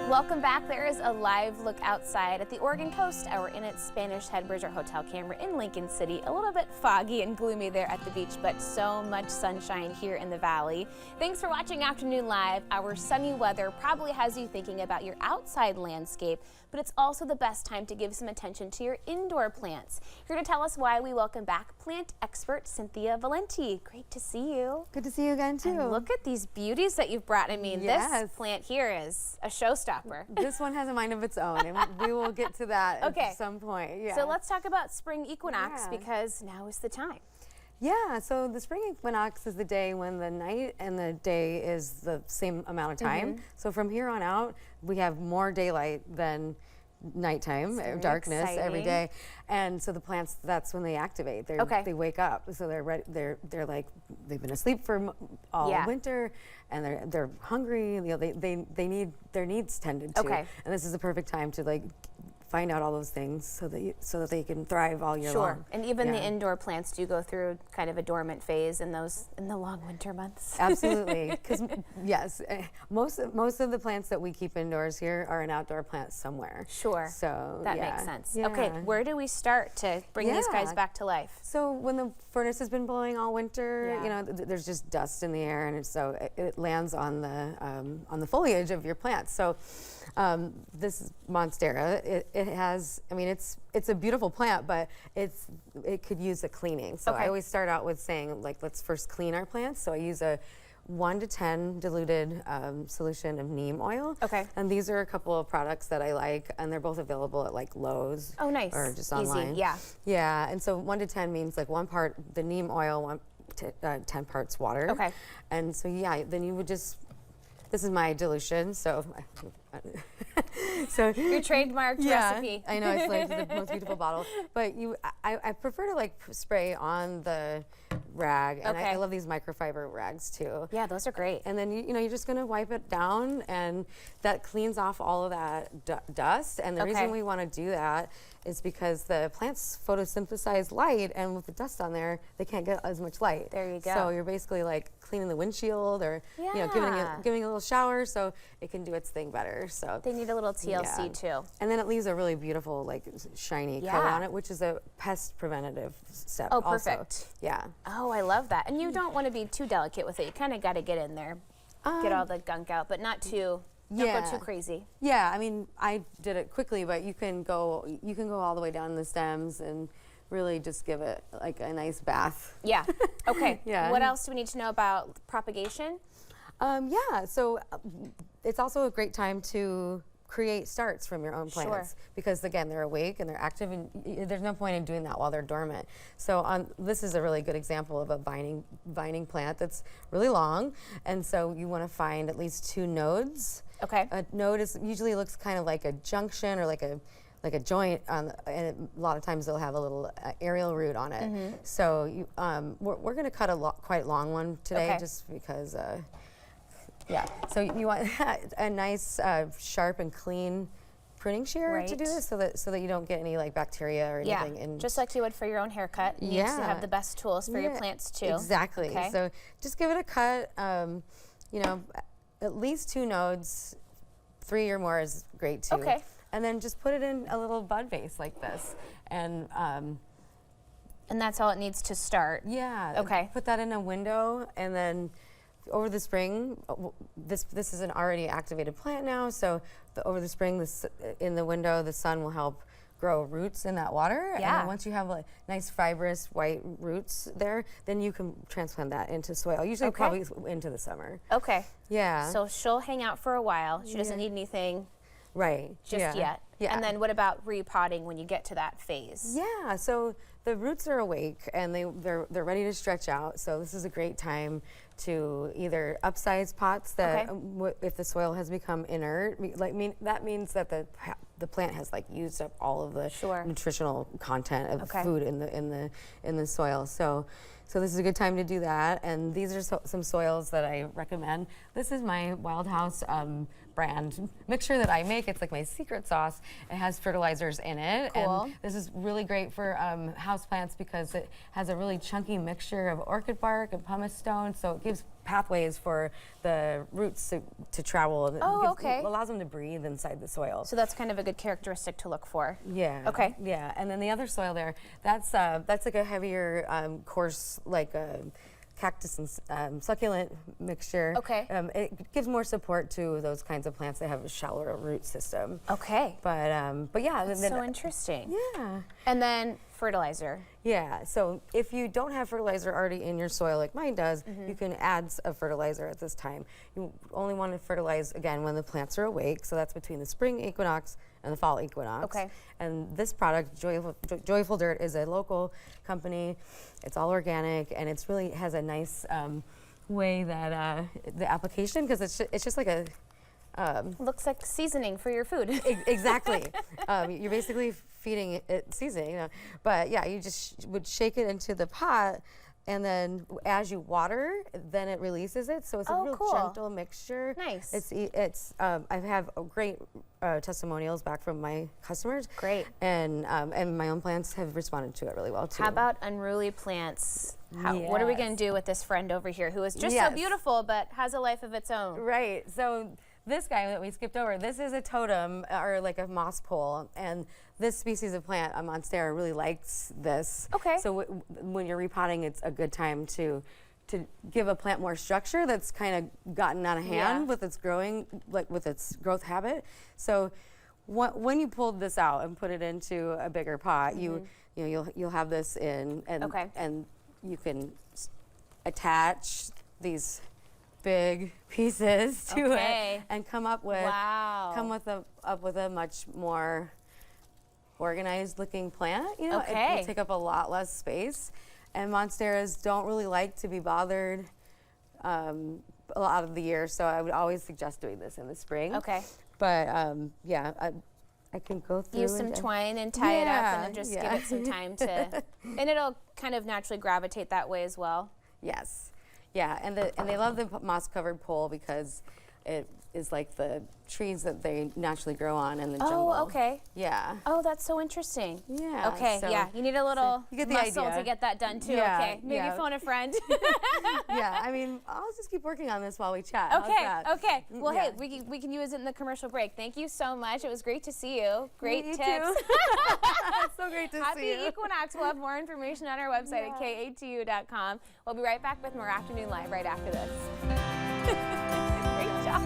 Welcome back. There is a live look outside at the Oregon coast. We're in its Spanish Head Bridge, our hotel camera in Lincoln City. A little bit foggy and gloomy there at the beach, but so much sunshine here in the valley. Thanks for watching Afternoon Live. Our sunny weather probably has you thinking about your outside landscape, but it's also the best time to give some attention to your indoor plants. Here to tell us why, we welcome back plant expert Cynthia Valenti. Great to see you. Good to see you again, too. And look at these beauties that you've brought. I mean, this plant here is a showstopper. This one has a mind of its own, and we will get to that at some point. Yeah. So let's talk about spring equinox, because now is the time. Yeah, so the spring equinox is the day when the night and the day is the same amount of time. So from here on out, we have more daylight than nighttime, darkness every day, and so the plants, that's when they activate. They wake up, so they're ready. They're like, they've been asleep for all winter, and they're hungry. You know, they need their needs tended to. And this is the perfect time to like find out all those things so that they can thrive all year long. And even the indoor plants do go through kind of a dormant phase in the long winter months. Absolutely, because yes, most of the plants that we keep indoors here are an outdoor plant somewhere. Sure. So that makes sense. Okay, where do we start to bring these guys back to life? So when the furnace has been blowing all winter, you know, there's just dust in the air, and so it lands on the foliage of your plants. So this is Monstera. It has, I mean, it's a beautiful plant, but it could use a cleaning. So I always start out with saying, like, let's first clean our plants. So I use a 1 to 10 diluted solution of neem oil. And these are a couple of products that I like, and they're both available at like Lowe's. Oh, nice. Or just online. Easy. Yeah, and so 1 to 10 means like 1 part the neem oil, 10 parts water. And so then you would just, this is my dilution, so your trademarked recipe. I know, it's like the most beautiful bottle. But I prefer to like spray on the rag, and I love these microfiber rags too. Yeah, those are great. And then you know, you're just gonna wipe it down, and that cleans off all of that dust. And the reason we want to do that is because the plants photosynthesize light, and with the dust on there, they can't get as much light. There you go. So you're basically like cleaning the windshield, or you know, giving it a little shower so it can do its thing better. So they need a little TLC too. And then it leaves a really beautiful, like, shiny color on it, which is a pest preventative step. Oh, perfect. Yeah. Oh, I love that. And you don't want to be too delicate with it. You kind of got to get in there, get all the gunk out, but not too. Don't go too crazy. Yeah, I mean, I did it quickly, but you can go all the way down the stems and really just give it like a nice bath. Yeah. Okay. What else do we need to know about propagation? So it's also a great time to create starts from your own plants because again, they're awake and they're active, and there's no point in doing that while they're dormant. So this is a really good example of a vining plant that's really long, and so you want to find at least 2 nodes. A node usually looks kind of like a junction or like a joint, and a lot of times they'll have a little aerial root on it. So we're going to cut quite long one today, just because. So you want a nice, sharp and clean pruning shear to do this, so that you don't get any like bacteria or anything. And just like you would for your own haircut. You need to have the best tools for your plants too. Exactly. So just give it a cut. You know, at least 2 nodes, 3 or more is great too. And then just put it in a little bud vase like this, and that's all it needs to start. Put that in a window, and then over the spring, this is an already activated plant now, so over the spring, in the window, the sun will help grow roots in that water. And then once you have like nice fibrous white roots there, then you can transplant that into soil, usually probably into the summer. So she'll hang out for a while. She doesn't need anything just yet. And then what about repotting when you get to that phase? So the roots are awake and they're ready to stretch out. So this is a great time to either upsize pots that if the soil has become inert, that means that the plant has like used up all of the nutritional content of food in the soil. So this is a good time to do that. And these are some soils that I recommend. This is my Wild House brand mixture that I make. It's like my secret sauce. It has fertilizers in it. Cool. And this is really great for houseplants because it has a really chunky mixture of orchid bark and pumice stone, so it gives pathways for the roots to travel. And it allows them to breathe inside the soil. So that's kind of a good characteristic to look for. Yeah. Okay. Yeah, and then the other soil there, that's like a heavier, coarse, like a cactus and succulent mixture. Okay. It gives more support to those kinds of plants that have a shallower root system. Okay. But yeah. That's so interesting. Yeah. And then fertilizer. Yeah, so if you don't have fertilizer already in your soil like mine does, you can add a fertilizer at this time. You only want to fertilize, again, when the plants are awake, so that's between the spring equinox and the fall equinox. Okay. And this product, Joyful Dirt, is a local company. It's all organic, and it's really has a nice way that the application, because it's just like a Looks like seasoning for your food. Exactly. You're basically feeding it seasoning, you know. But yeah, you just would shake it into the pot, and then as you water, then it releases it. So it's a real gentle mixture. Nice. I have great testimonials back from my customers. Great. And my own plants have responded to it really well too. How about unruly plants? What are we going to do with this friend over here who is just so beautiful but has a life of its own? Right. So this guy that we skipped over, this is a totem, or like a moss pole, and this species of plant, Monstera, really likes this. Okay. So when you're repotting, it's a good time to give a plant more structure that's kind of gotten out of hand with its growing, like with its growth habit. So when you pulled this out and put it into a bigger pot, you'll have this in, and you can attach these big pieces to it and come up with a much more organized looking plant. You know, it will take up a lot less space, and Monsteras don't really like to be bothered a lot of the year, so I would always suggest doing this in the spring. Okay. But I can go through. Use some twine and tie it up, and then just give it some time to, and it'll kind of naturally gravitate that way as well. Yes. Yeah, and they love the moss-covered pole because it is like the trees that they naturally grow on in the jungle. Oh, okay. Yeah. Oh, that's so interesting. Yeah. Okay, so you need a little you get the muscle idea. to get that done too. Yeah, Okay, maybe phone a friend. Yeah, I mean, I'll just keep working on this while we chat. Okay. Well, hey, we can use it in the commercial break. Thank you so much. It was great to see you. Great tips. Too. It's so great to see you. Happy Equinox. We'll have more information on our website at katu.com. We'll be right back with more Afternoon Live right after this. Great job.